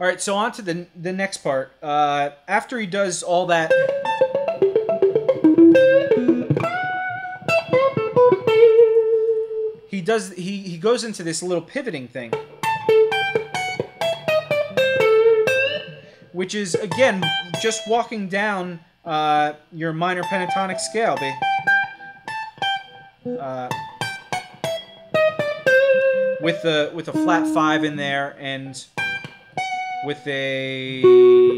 All right, so on to the next part. After he does all that, he goes into this little pivoting thing, which is again just walking down your minor pentatonic scale, with a flat 5 in there and with a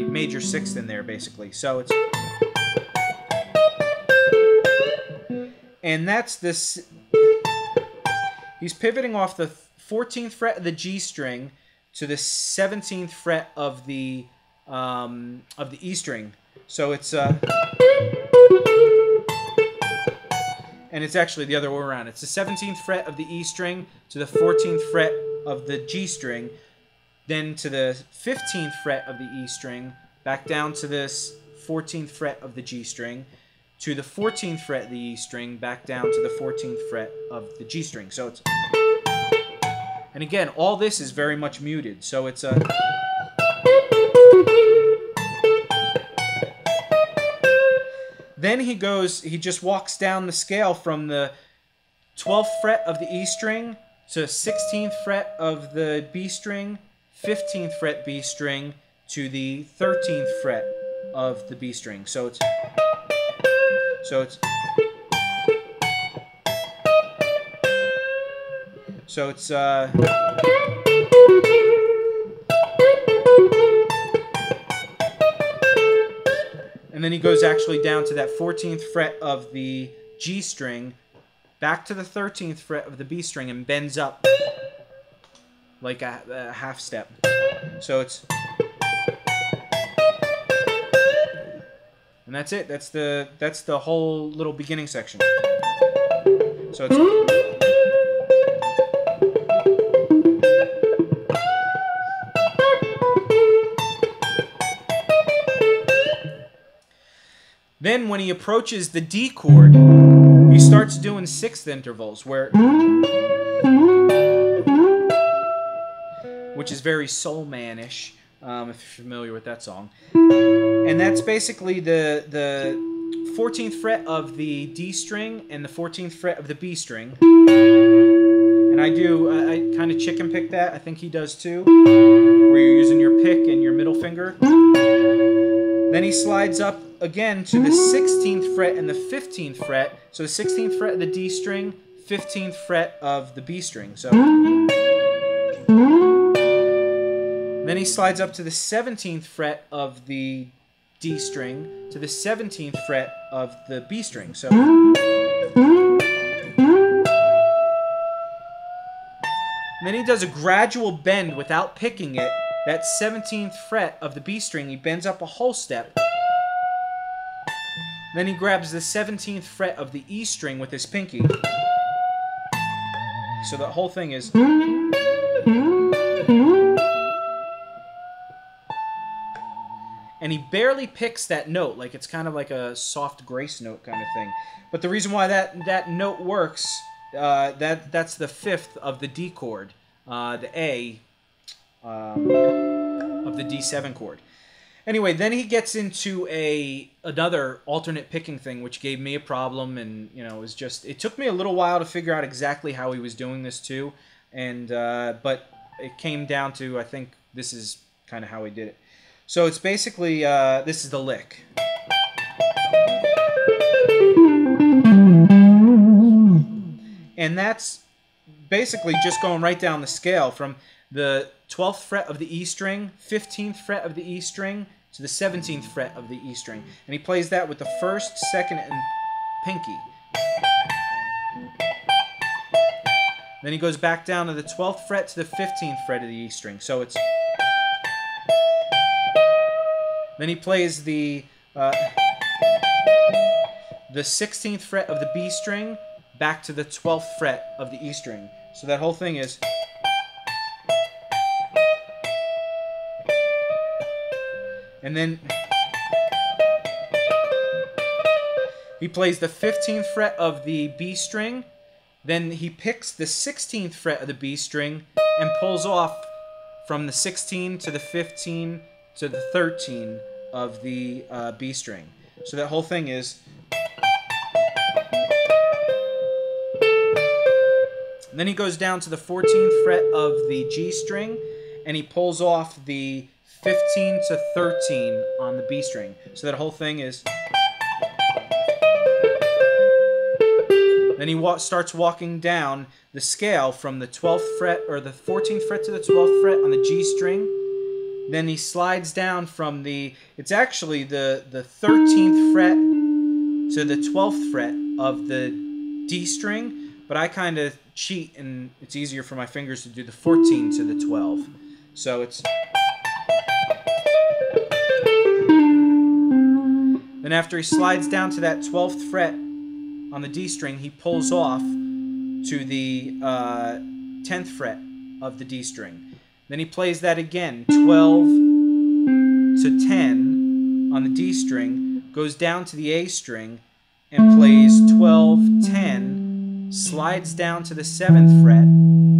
major 6th in there, basically. So it's, and that's this. He's pivoting off the 14th fret of the G string to the 17th fret of the E string. So it's and it's actually the other way around. It's the 17th fret of the E string to the 14th fret of the G string, then to the 15th fret of the E string, back down to this 14th fret of the G string, to the 14th fret of the E string, back down to the 14th fret of the G string. So it's, and again, all this is very much muted. So it's a, then he just walks down the scale from the 12th fret of the E string to 16th fret of the B string, 15th fret B string, to the 13th fret of the B string. So it's and then he goes actually down to that 14th fret of the G string, back to the 13th fret of the B string, and bends up like a half step. So it's, and that's it. That's the whole little beginning section. So it's, then when he approaches the D chord, he starts doing 6th intervals, which is very Soul Man-ish, if you're familiar with that song. And that's basically the 14th fret of the D string and the 14th fret of the B string. And I kind of chicken pick that. I think he does too, where you're using your pick and your middle finger. Then he slides up again to the 16th fret and the 15th fret. So the 16th fret of the D string, 15th fret of the B string. So then he slides up to the 17th fret of the D string to the 17th fret of the B string. So and then he does a gradual bend without picking it. That 17th fret of the B string, he bends up a whole step. Then he grabs the 17th fret of the E string with his pinky. So the whole thing is, and he barely picks that note, like it's kind of like a soft grace note kind of thing. But the reason why that note works, that's the 5th of the D chord, the A of the D7 chord. Anyway, then he gets into another alternate picking thing, which gave me a problem, and it took me a little while to figure out exactly how he was doing this too, and but it came down to, I think this is kind of how he did it. So it's basically this is the lick. And that's basically just going right down the scale from the 12th fret of the E string, 15th fret of the E string, to the 17th fret of the E string. And he plays that with the 1st, 2nd, and pinky. Then he goes back down to the 12th fret to the 15th fret of the E string. So it's... Then he plays the 16th fret of the B string back to the 12th fret of the E string. So that whole thing is... And then he plays the 15th fret of the B string, then he picks the 16th fret of the B string and pulls off from the 16 to the 15 to the 13 of the B string. So that whole thing is. And then he goes down to the 14th fret of the G string, and he pulls off the 15 to 13 on the B string. So that whole thing is. Then he starts walking down the scale from the 12th fret, or the 14th fret to the 12th fret on the G string. Then he slides down from the, it's actually the 13th fret to the 12th fret of the D string, but I kind of cheat and it's easier for my fingers to do the 14 to the 12. So it's. Then after he slides down to that 12th fret on the D string, he pulls off to the 10th fret of the D string. Then he plays that again, 12 to 10 on the D string, goes down to the A string, and plays 12, 10, slides down to the 7th fret,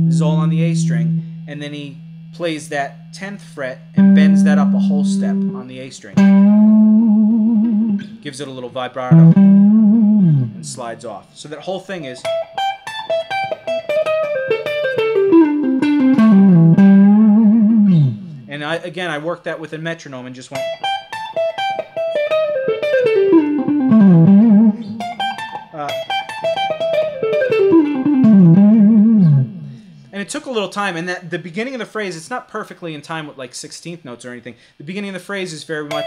this is all on the A string, and then he plays that 10th fret and bends that up a whole step on the A string. Gives it a little vibrato and slides off. So that whole thing is. And I worked that with a metronome and just went. And it took a little time, and that the beginning of the phrase, it's not perfectly in time with like 16th notes or anything. The beginning of the phrase is very much.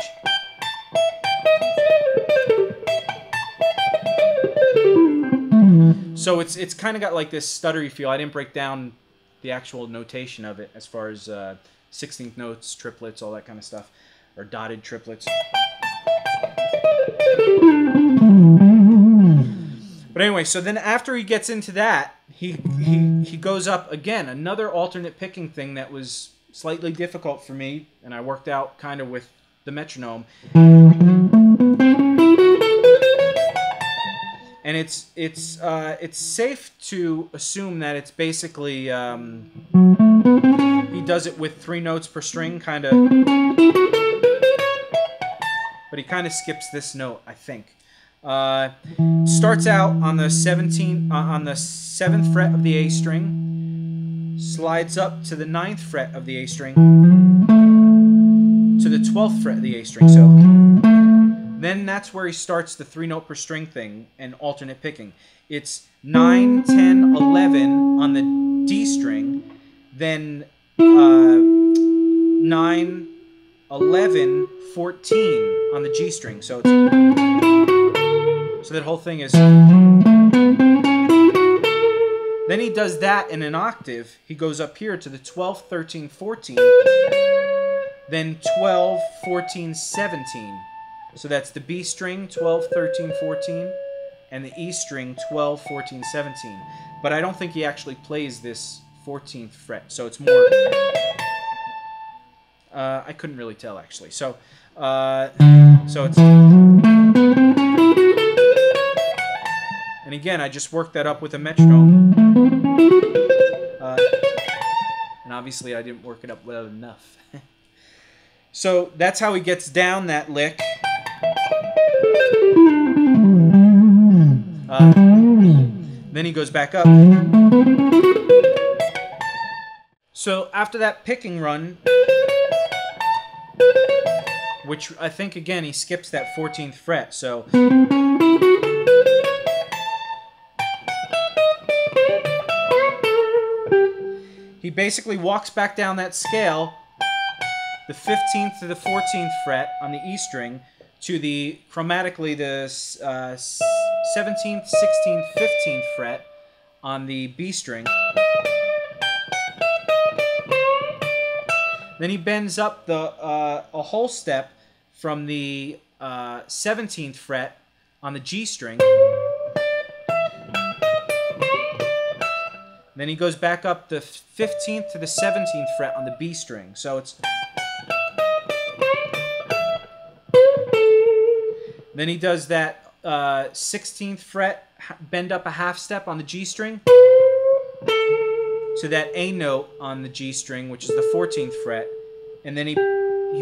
So it's kind of got like this stuttery feel. I didn't break down the actual notation of it as far as 16th notes, triplets, all that kind of stuff, or dotted triplets. But anyway, so then after he gets into that, he goes up again, another alternate picking thing that was slightly difficult for me, and I worked out kind of with the metronome. And it's safe to assume that it's basically he does it with 3 notes per string, kind of, but he kind of skips this note, I think. Starts out on the 7th fret of the A string, slides up to the 9th fret of the A string, to the 12th fret of the A string. So then that's where he starts the 3 note per string thing and alternate picking. It's 9, 10, 11 on the D string, then 9, 11, 14 on the G string. So that whole thing is. Then he does that in an octave. He goes up here to the 12, 13, 14, then 12, 14, 17. So that's the B string, 12, 13, 14, and the E string, 12, 14, 17. But I don't think he actually plays this 14th fret, so it's more. I couldn't really tell, actually. So it's. And again, I just worked that up with a metronome. And obviously, I didn't work it up well enough. So that's how he gets down that lick. Then he goes back up. So after that picking run, which I think, again, he skips that 14th fret. So he basically walks back down that scale, the 15th to the 14th fret on the E string, to the chromatically the 17th, 16th, 15th fret on the B string. Then he bends up the a whole step from the 17th fret on the G string. Then he goes back up the 15th to the 17th fret on the B string. So it's. Then he does that 16th fret, bend up a half step on the G string, to to that A note on the G string, which is the 14th fret, and then he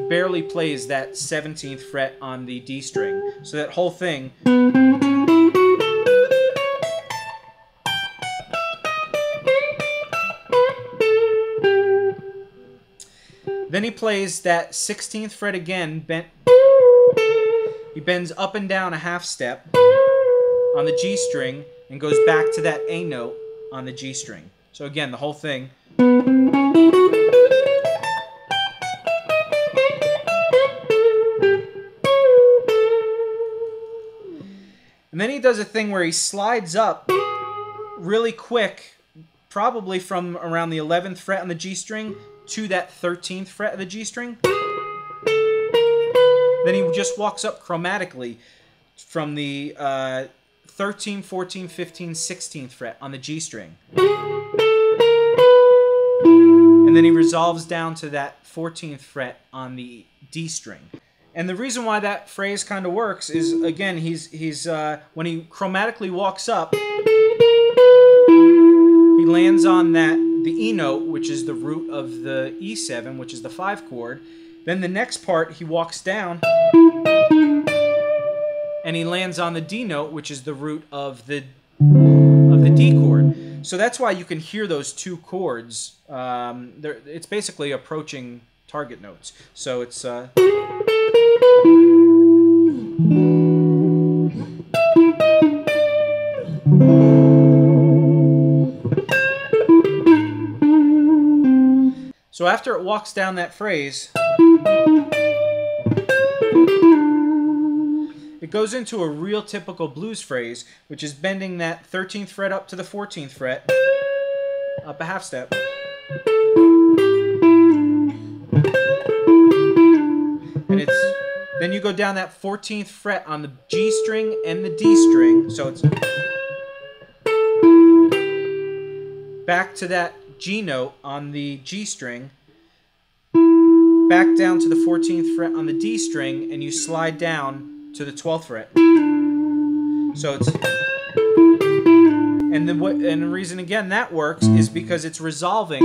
barely plays that 17th fret on the D string. So that whole thing. Then he plays that 16th fret again, he bends up and down a half step on the G string and goes back to that A note on the G string. So again, the whole thing. And then he does a thing where he slides up really quick, probably from around the 11th fret on the G string to that 13th fret of the G string. Then he just walks up chromatically from the 13, 14, 15, 16th fret on the G string. And then he resolves down to that 14th fret on the D string. And the reason why that phrase kind of works is, again, he's when he chromatically walks up, he lands on the E note, which is the root of the E7, which is the 5 chord. Then the next part, he walks down, and he lands on the D note, which is the root of the D chord. So that's why you can hear those two chords. It's basically approaching target notes. So it's... So after it walks down that phrase, it goes into a real typical blues phrase, which is bending that 13th fret up to the 14th fret, up a half step. And then you go down that 14th fret on the G string and the D string, so it's back to that G note on the G string, back down to the 14th fret on the D string, and you slide down to the 12th fret. So it's... And the reason, again, that works is because it's resolving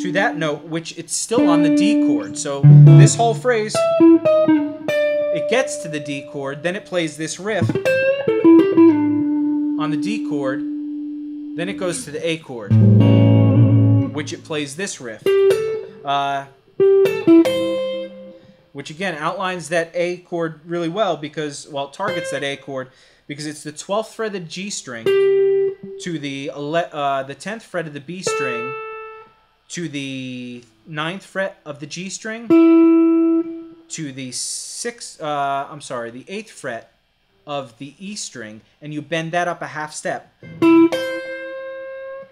to that note, which it's still on the D chord. So this whole phrase, it gets to the D chord, then it plays this riff on the D chord, then it goes to the A chord, which it plays this riff. Which again outlines that A chord really well because, well, it targets that A chord because it's the 12th fret of the G string to the 10th fret of the B string to the 9th fret of the G string to the 8th fret of the E string, and you bend that up a half step.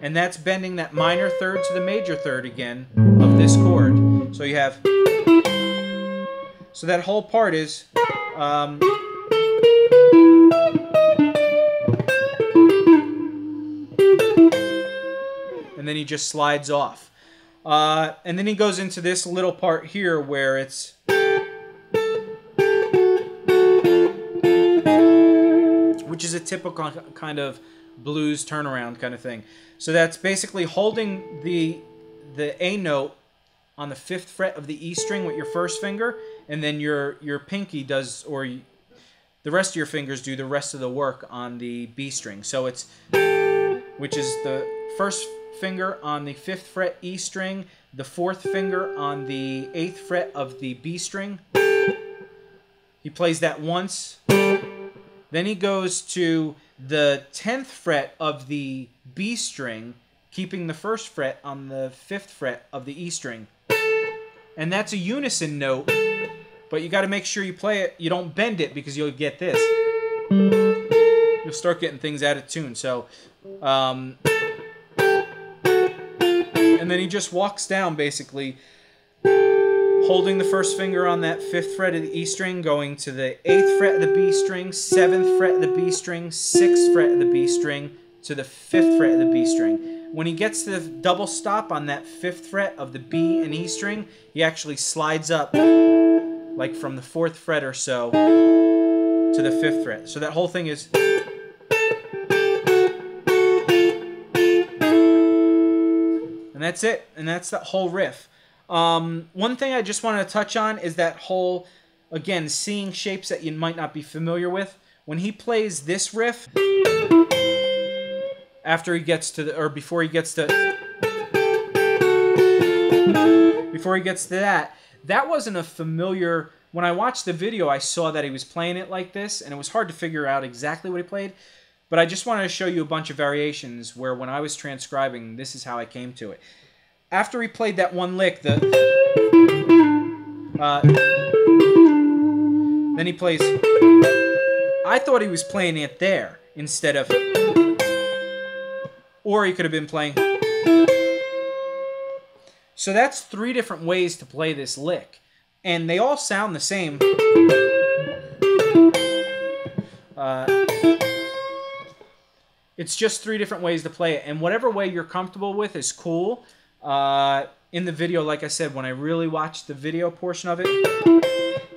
And that's bending that minor third to the major third again of this chord. So you have... So that whole part is... and then he just slides off. And then he goes into this little part here where it's... which is a typical kind of blues turnaround kind of thing. So that's basically holding the A note on the 5th fret of the E string with your first finger, and then your pinky does, or the rest of your fingers do the rest of the work on the B string. So it's, which is the first finger on the 5th fret E string, the 4th finger on the 8th fret of the B string. He plays that once. Then he goes to the 10th fret of the B string, keeping the 1st fret on the 5th fret of the E string. And that's a unison note, but you got to make sure you play it. You don't bend it because you'll get this. You'll start getting things out of tune. So, and then he just walks down basically, holding the first finger on that 5th fret of the E string, going to the 8th fret of the B string, 7th fret of the B string, 6th fret of the B string, to the 5th fret of the B string. When he gets to the double stop on that 5th fret of the B and E string, he actually slides up like from the 4th fret or so to the 5th fret. So that whole thing is... And that's it. And that's that whole riff. One thing I just wanted to touch on is that whole, again, seeing shapes that you might not be familiar with. When he plays this riff, after he gets to the, or before he gets to that, that wasn't a familiar. When I watched the video, I saw that he was playing it like this, and it was hard to figure out exactly what he played. But I just wanted to show you a bunch of variations where when I was transcribing, this is how I came to it. After he played that one lick, then he plays. I thought he was playing it there instead of, or he could have been playing. So that's 3 different ways to play this lick. And they all sound the same. It's just 3 different ways to play it. And whatever way you're comfortable with is cool. In the video, like I said, when I really watched the video portion of it,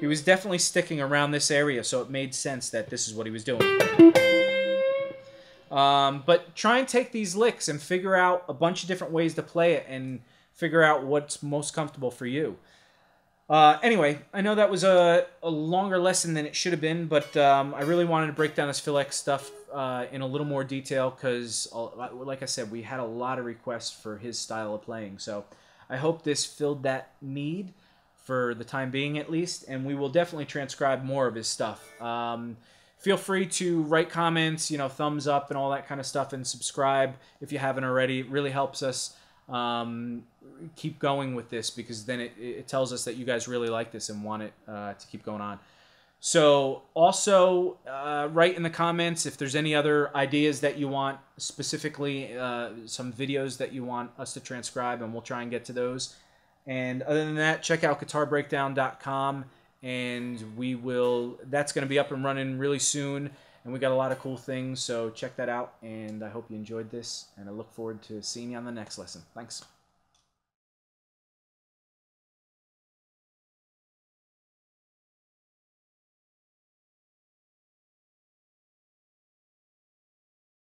he was definitely sticking around this area, so it made sense that this is what he was doing. But try and take these licks and figure out a bunch of different ways to play it and figure out what's most comfortable for you. Anyway, I know that was a longer lesson than it should have been, but I really wanted to break down this Phil X stuff in a little more detail because, like I said, we had a lot of requests for his style of playing. So I hope this filled that need for the time being at least, and we will definitely transcribe more of his stuff. Feel free to write comments, you know, thumbs up and all that kind of stuff, and subscribe if you haven't already. It really helps us keep going with this because then it tells us that you guys really like this and want it to keep going on. So also write in the comments if there's any other ideas that you want, specifically some videos that you want us to transcribe, and we'll try and get to those. And other than that, check out guitarbreakdown.com, and that's going to be up and running really soon, and we got a lot of cool things, so check that out. And I hope you enjoyed this, and I look forward to seeing you on the next lesson. Thanks.